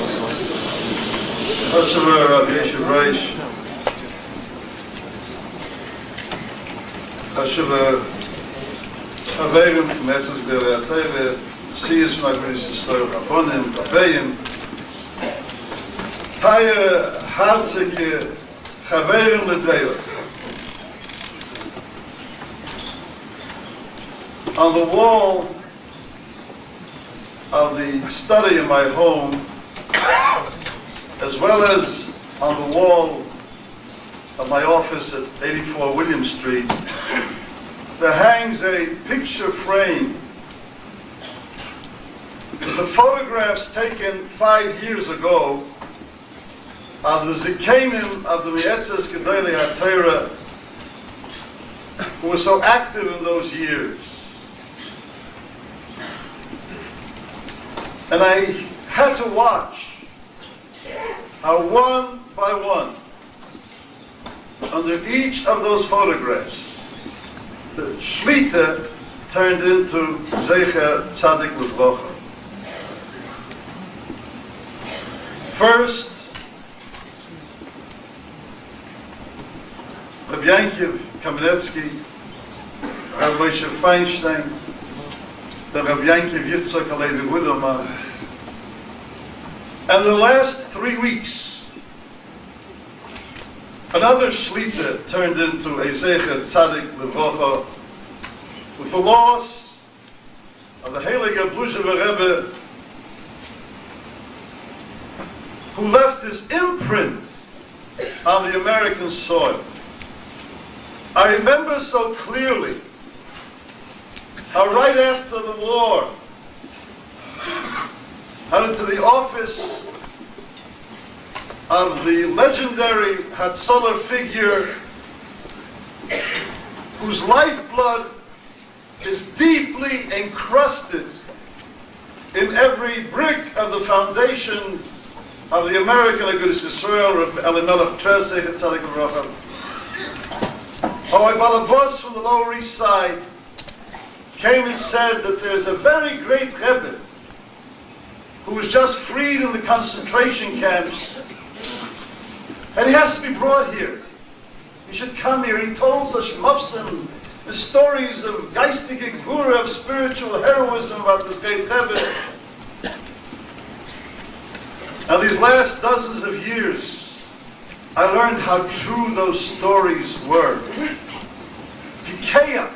Rabbi Sherer Agudah, Chaverim from Etzes Gdolei HaTorah, Siyas from Agudas Yisrael, Rabbonim, Rabbeim, Taya Hartzike, Chaverim L'Deila. On the wall of the study in my home, as well as on the wall of my office at 84 William Street, there hangs a picture frame with the photographs taken 5 years ago of the Zikanim of the Etzes Gdolei HaTorah who were so active in those years. And I had to watch how one by one, under each of those photographs, the Shlita turned into Zecher Tzadik L'Vrocha. First, Rabbi Yankiv Kamenetsky, Rabbi Moshe Feinstein, the Rabbi Yankiv Yitzchak Alevi Widerman, and the last 3 weeks, another Shlita turned into a Zecher Tzadik L'Vrocha with the loss of the Heilige Blusheva Rebbe, who left his imprint on the American soil. I remember so clearly how right after the war, how into the office of the legendary Hatzalah figure whose lifeblood is deeply encrusted in every brick of the foundation of the American Agudas Yisrael, Rabbi Elimelech Trezek, Tzadik L'Vrocha. Our Balabos from the Lower East Side came and said that there's a very great Rebbe who was just freed in the concentration camps, and he has to be brought here. He should come here. He told such mufsim, the stories of geistige Gvura, of spiritual heroism about this great Rebbe. Now these last dozens of years, I learned how true those stories were. Pikeach,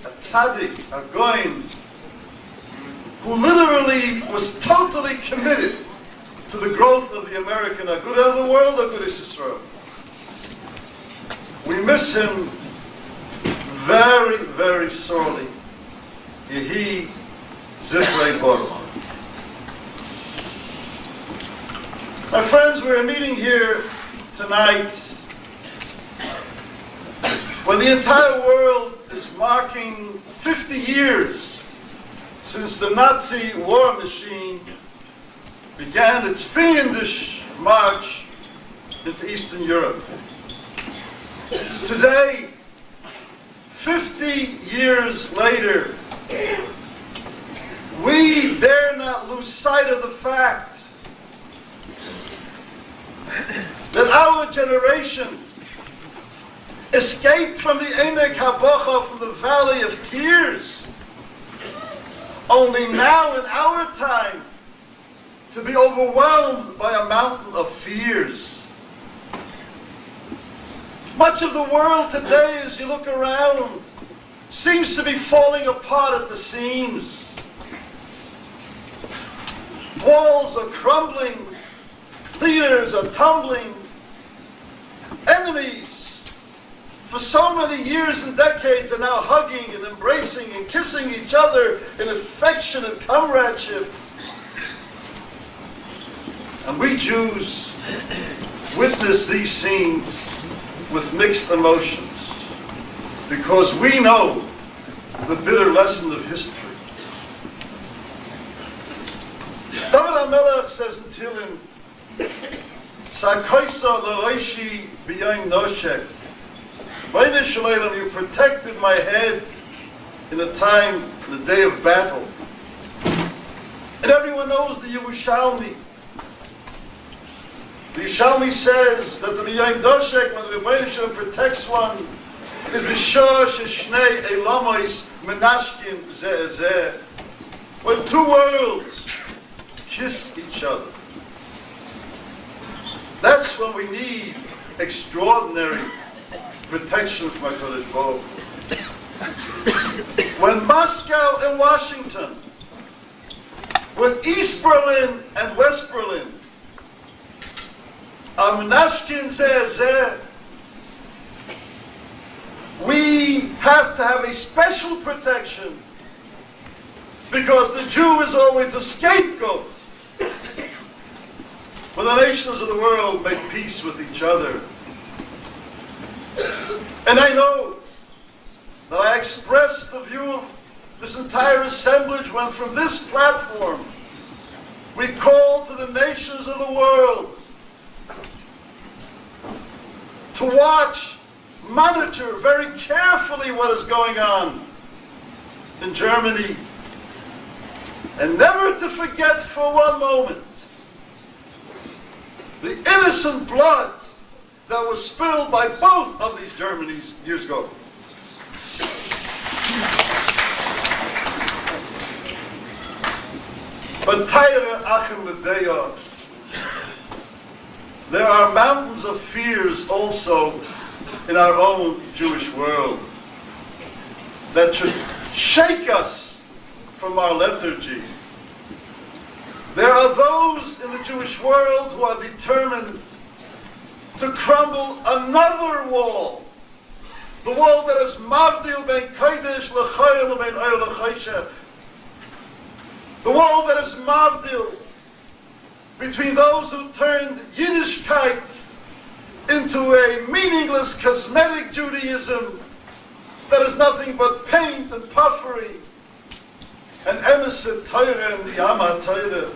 a tzaddik, a goyim, who literally was totally committed to the growth of the American Agudah of the world Agudas Yisrael. We miss him very, very sorely. Yehi Zichrei Baruch. My friends, we're meeting here tonight when the entire world is marking 50 years since the Nazi war machine began its fiendish march into Eastern Europe. Today, 50 years later, we dare not lose sight of the fact that our generation escaped from the Emek HaBocha, from the Valley of Tears, only now in our time to be overwhelmed by a mountain of fears. Much of the world today, as you look around, seems to be falling apart at the seams. Walls are crumbling, leaders are tumbling, enemies for so many years and decades are now hugging and embracing and kissing each other in affection and comradeship. And we Jews witness these scenes with mixed emotions because we know the bitter lesson of history. David HaMelech says in Tehillim, Sarkoisa l'roishi b'yom noshek. B'nai Shalom, you protected my head in a time, in a day of battle. And everyone knows the Yerushalmi, The Yishalmi says that the B'yayim Doshek, when the Rebbeinu Shalom protects one, is b'shah sheshnei elamois menashkin zeh zeh. When two worlds kiss each other. That's when we need extraordinary protection from HaKadosh Baruch Hu. When Moscow and Washington, when East Berlin and West Berlin are menashkin zeh zeh, we have to have a special protection because the Jew is always a scapegoat when the nations of the world make peace with each other. And I know that I expressed the view of this entire assemblage when from this platform we call to the nations of the world to watch, monitor very carefully what is going on in Germany, and never to forget for one moment the innocent blood that was spilled by both of these Germanys years ago. But Taira Achim L'Deya, there are mountains of fears also in our own Jewish world that should shake us from our lethargy. There are those in the Jewish world who are determined to crumble another wall, the wall that is mavdil ben kodesh l'chayil ben oil l'chaysheh, the wall that is mavdil between those who turned Yiddishkeit into a meaningless cosmetic Judaism that is nothing but paint and puffery, and emeset Torah and the Amma Torah.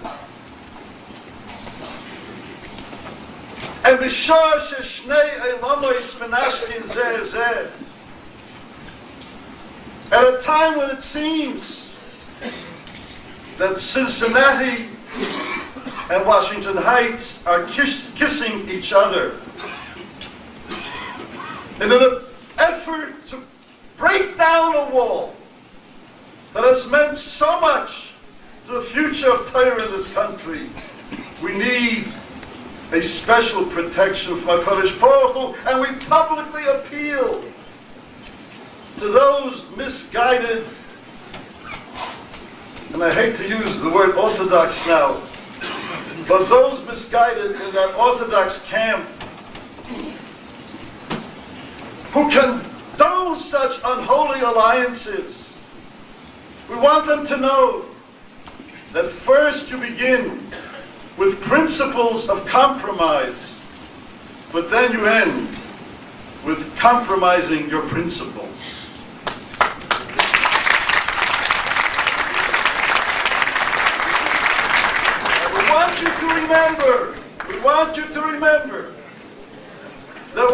And b'shah sheshnei elamois menashkin zeh zeh, at a time when it seems that Cincinnati and Washington Heights are kissing each other in an effort to break down a wall that has meant so much to the future of Torah in this country, we need a special protection from HaKadosh Baruch Hu, and we publicly appeal to those misguided, and I hate to use the word orthodox now, but those misguided in that orthodox camp who condone such unholy alliances. We want them to know that first you begin with principles of compromise, but then you end with compromising your principles. We want you to remember that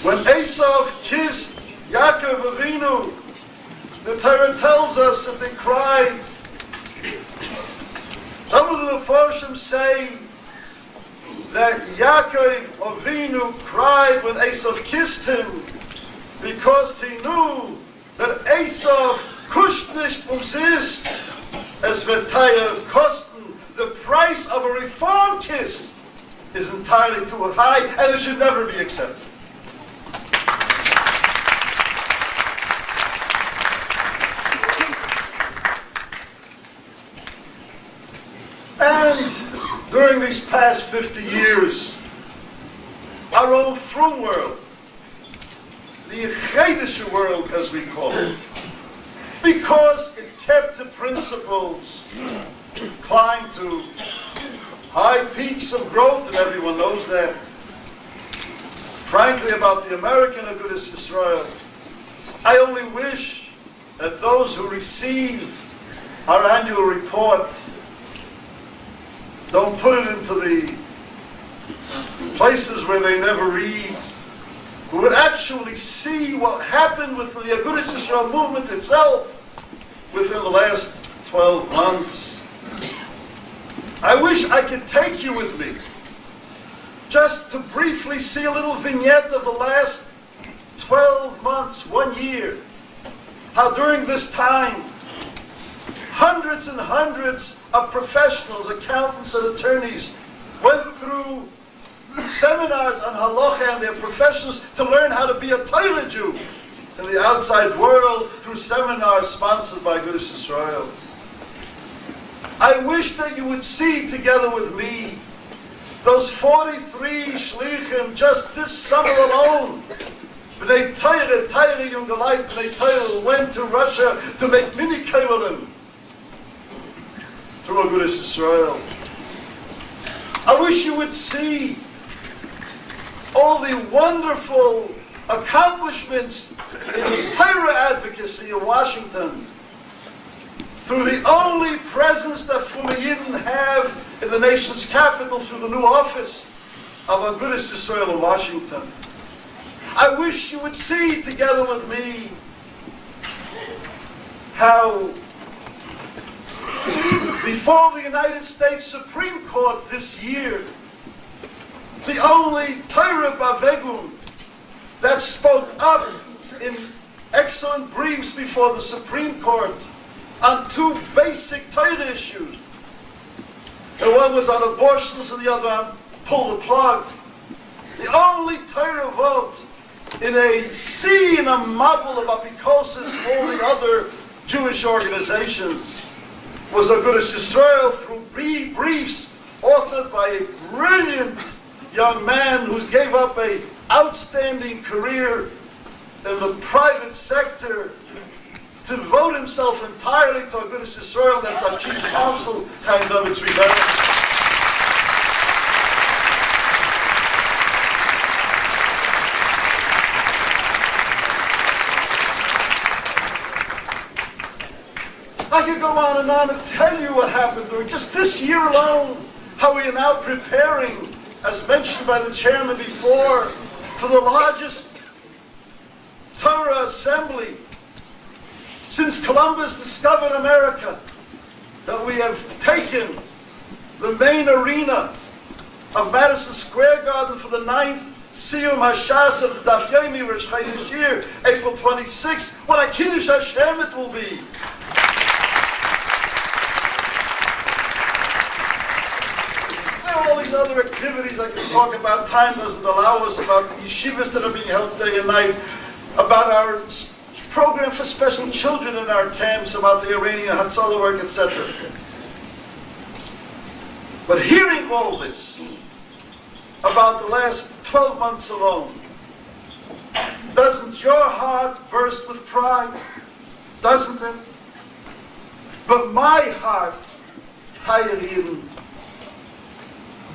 when Esav kissed Yaakov Avinu, the Torah tells us that they cried. Some of the Mefarshim say that Yaakov Avinu cried when Esav kissed him because he knew that Esav kusht nicht ist, es wird teuer kosten. The price of a reform kiss is entirely too high and it should never be accepted. And during these past 50 years, our own frum world, the Chedische world as we call it, because it kept to principles, climbed to high peaks of growth, and everyone knows that. Frankly, about the American Agudah Yisrael, I only wish that those who receive our annual report don't put it into the places where they never read, who would actually see what happened with the Agudah Yisrael movement itself within the last 12 months. I wish I could take you with me, just to briefly see a little vignette of the last 12 months, 1 year. How during this time, hundreds and hundreds of professionals, accountants and attorneys went through seminars on halacha and their professions to learn how to be a Torah Jew in the outside world through seminars sponsored by Agudah Yisrael. I wish that you would see together with me those 43 shlichim just this summer alone. B'nai Torah, young Leute, B'nai Torah went to Russia to make mini kollelem through Agudah Yisrael. I wish you would see all the wonderful accomplishments in Torah advocacy in Washington through the only presence that Yidden have in the nation's capital through the new office of Agudah Yisrael in Washington. I wish you would see together with me how before the United States Supreme Court this year, the only Torah Bavegum that spoke up in excellent briefs before the Supreme Court on two basic Torah issues. And one was on abortions and the other on pull the plug. The only Torah vote in a sea and a mabul of apikosis of all the other Jewish organizations was Agudah Yisrael through briefs authored by a brilliant young man who gave up an outstanding career in the private sector to devote himself entirely to Agudah Yisrael. That's our chief counsel, Chaim David Tzvi. I could go on and tell you what happened during just this year alone, how we are now preparing, as mentioned by the chairman before, for the largest Torah assembly since Columbus discovered America, that we have taken the main arena of Madison Square Garden for the 9th Siyum Hashas of the Daf Yomi Rosh Chodesh Iyar, April 26th. What a Kiddush Hashem it will be. All these other activities I can talk about, time doesn't allow us, about the yeshivas that are being held day and night, about our program for special children in our camps, about the Iranian Hatzalah work, etc. But hearing all this about the last 12 months alone, doesn't your heart burst with pride? Doesn't it? But my heart, Tayyid,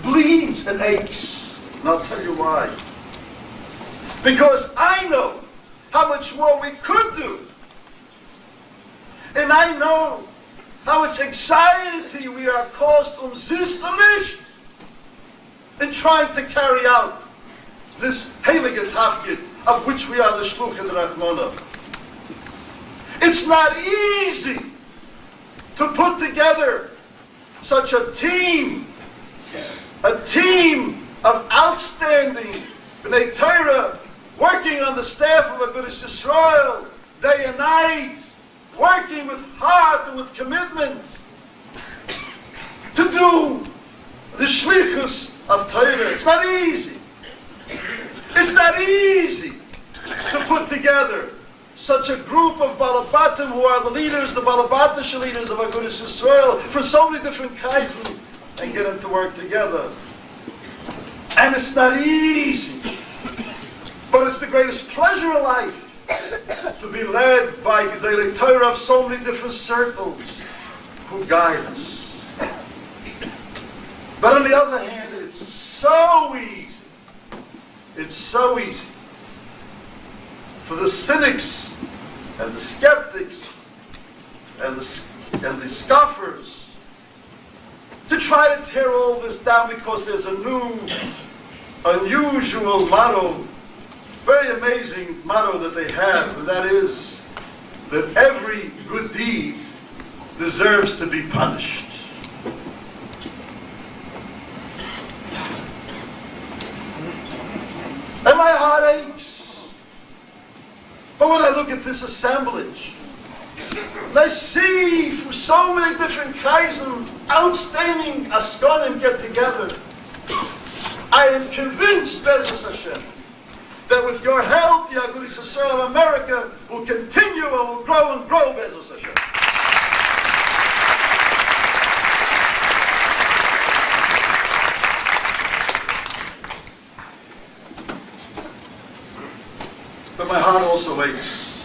bleeds and aches. And I'll tell you why. Because I know how much more we could do. And I know how much anxiety we are caused nicht in trying to carry out this heilige tafkid of which we are the shluchim Rachmana. It's not easy to put together such a team of outstanding B'nai Torah working on the staff of Agudah Yisrael day and night, working with heart and with commitment to do the shlichus of Torah. It's not easy. It's not easy to put together such a group of Balabatim who are the leaders, the Balabatish leaders of Agudah Yisrael for so many different kinds and get them to work together. And it's not easy. But it's the greatest pleasure in life to be led by Gedolei Torah of so many different circles who guide us. But on the other hand, it's so easy. It's so easy for the cynics and the skeptics and the scoffers to try to tear all this down because there's a new, unusual motto, very amazing motto that they have, and that is that every good deed deserves to be punished. And my heart aches. But when I look at this assemblage, and I see from so many different Kreisen, outstanding Askonim get together, I am convinced, Bezos Hashem, that with your help, the Agudah Yisrael of America will continue and will grow and grow, Bezos Hashem. But my heart also aches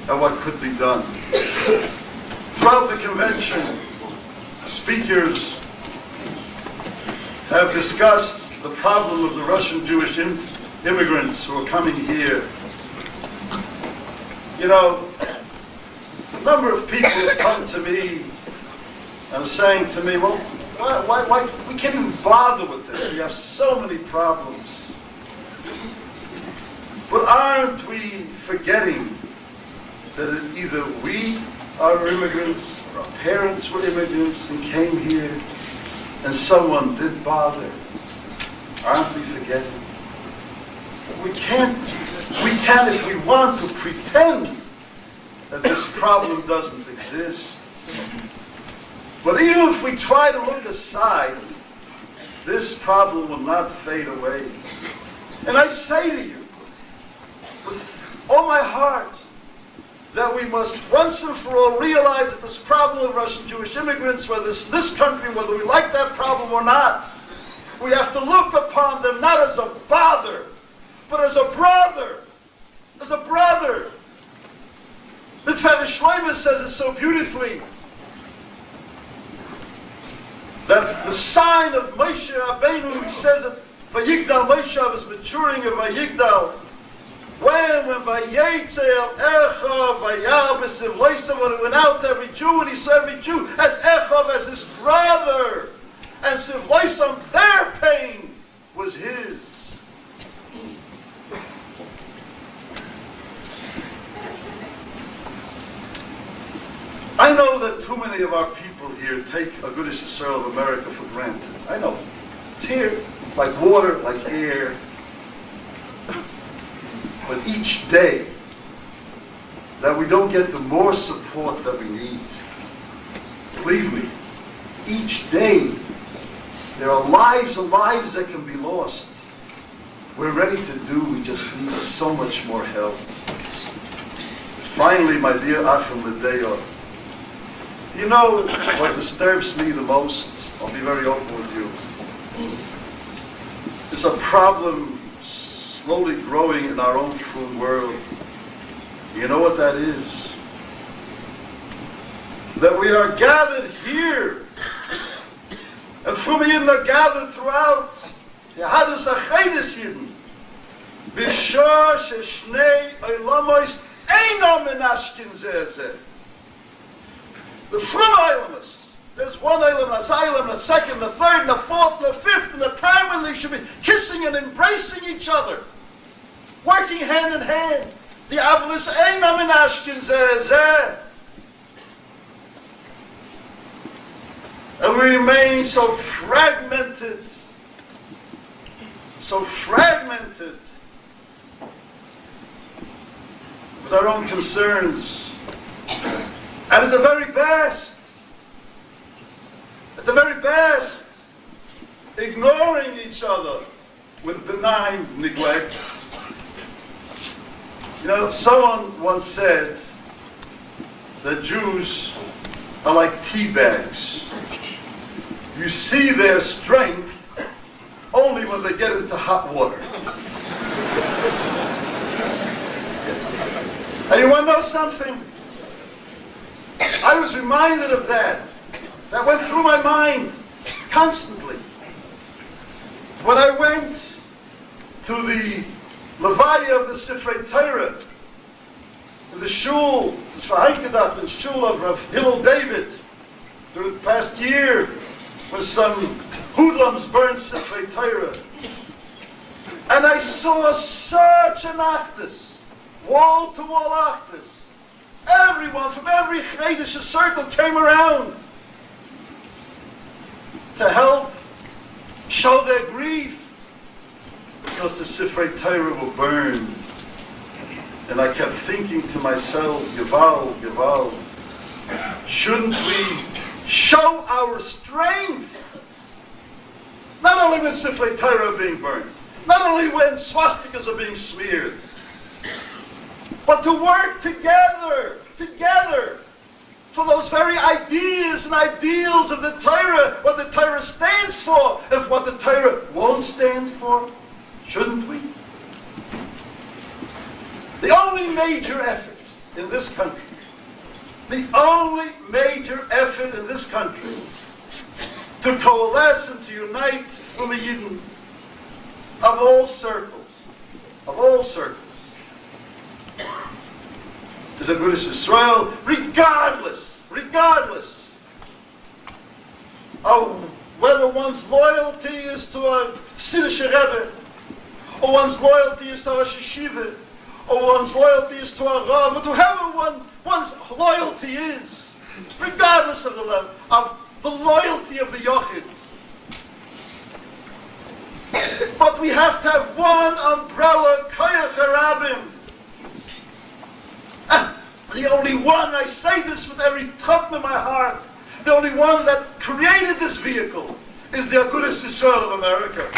at what could be done. Throughout the convention, speakers have discussed the problem of the Russian Jewish immigrants who are coming here. You know, a number of people have come to me and saying to me, well, why we can't even bother with this. We have so many problems. But aren't we forgetting that either we are immigrants or our parents were immigrants and came here and someone did bother? Aren't we forgetting? We can't if we want to pretend that this problem doesn't exist. But even if we try to look aside, this problem will not fade away. And I say to you, with all my heart, that we must once and for all realize that this problem of Russian Jewish immigrants, whether it's this country, whether we like that problem or not, we have to look upon them not as a father, but as a brother. As a brother. The Tzemach Shlomo says it so beautifully, that the sign of Moshe Rabbeinu, he says it, Vayigdal Moshe was maturing of Vayigdal, when Vayetzel Echav Vayarbesiv Loisa, when it went out to every Jew, and he saw every Jew as Echav, as his brother, and Sivloisam, their pain was his. I know that too many of our people here take Agudah Yisrael of America for granted. I know. It's here. It's like water, like air. But each day that we don't get the more support that we need, believe me, each day there are lives and lives that can be lost. We're ready to do, we just need so much more help. Finally, my dear Achim L'Deor, do you know what disturbs me the most? I'll be very open with you. It's a problem slowly growing in our own food world. You know what that is? That we are gathered here, and from Yidden are gathered throughout. Yehadus Achedes Yidden. B'shah sheshnei oilamos einam menashkin zeh zeh. The Frum Eilamus. There's one Eilam, that's Eilam, the second, the third, the fourth, the fifth, and the time when they should be kissing and embracing each other, working hand in hand. The Avalus Einam menashkin zeh zeh. And we remain so fragmented with our own concerns. And at the very best, ignoring each other with benign neglect. You know, someone once said that Jews are like tea bags. You see their strength only when they get into hot water. And you want to know something? I was reminded of that. That went through my mind constantly. When I went to the Levaya of the Sifrei Torah, in the shul, the Shvahaikedat, the shul of Rav Hillel David, through the past year, with some hoodlums burned Sifrei Torah. And I saw such an achdus, wall-to-wall achdus, Everyone from every Chaydish circle came around to help show their grief because the Sifrei Torah were burned. And I kept thinking to myself, Geval, shouldn't we show our strength? Not only when Sifrei Torah are being burned, not only when swastikas are being smeared, but to work together for those very ideas and ideals of the Torah, what the Torah stands for, and what the Torah won't stand for. Shouldn't we? The only major effort in this country, to coalesce and to unite from a Yidden of all circles, is Agudas Yisrael, regardless of whether one's loyalty is to a Siddish Rebbe, or one's loyalty is to a Yeshiva, or one's loyalty is to a Rav, or to whoever one's loyalty is, regardless of the level, of the loyalty of the Yochid. But we have to have one umbrella, Koyach HaRabim. The only one, I say this with every thought in my heart, the only one that created this vehicle is the Agudas Yisrael of America.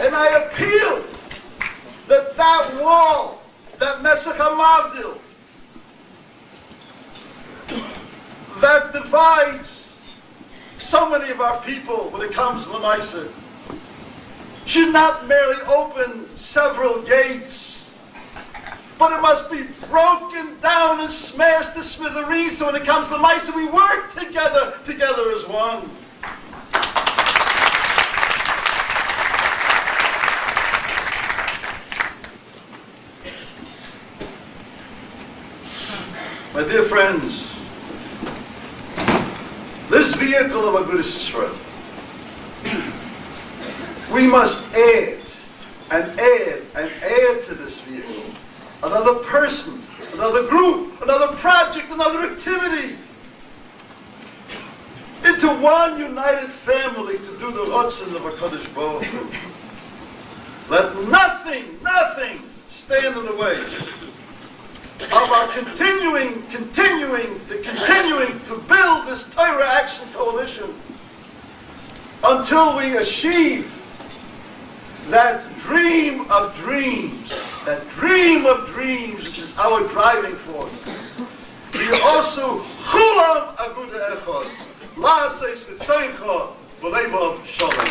And I appeal that wall, that Mesach HaMavdil, that divides so many of our people when it comes to Lamaisa, should not merely open several gates, but it must be broken down and smashed to smithereens, so when it comes to Lamaisa, we work together as one. My dear friends, this vehicle of Agudas Yisrael, we must add to this vehicle another person, another group, another project, another activity, into one united family to do the Ratzon of HaKadosh Baruch Hu. Let nothing stand in the way of our continuing to build this Torah Action Coalition until we achieve that dream of dreams, which is our driving force. We also chulam aguda echos, la'aseh tzeicha, v'leivav shalom.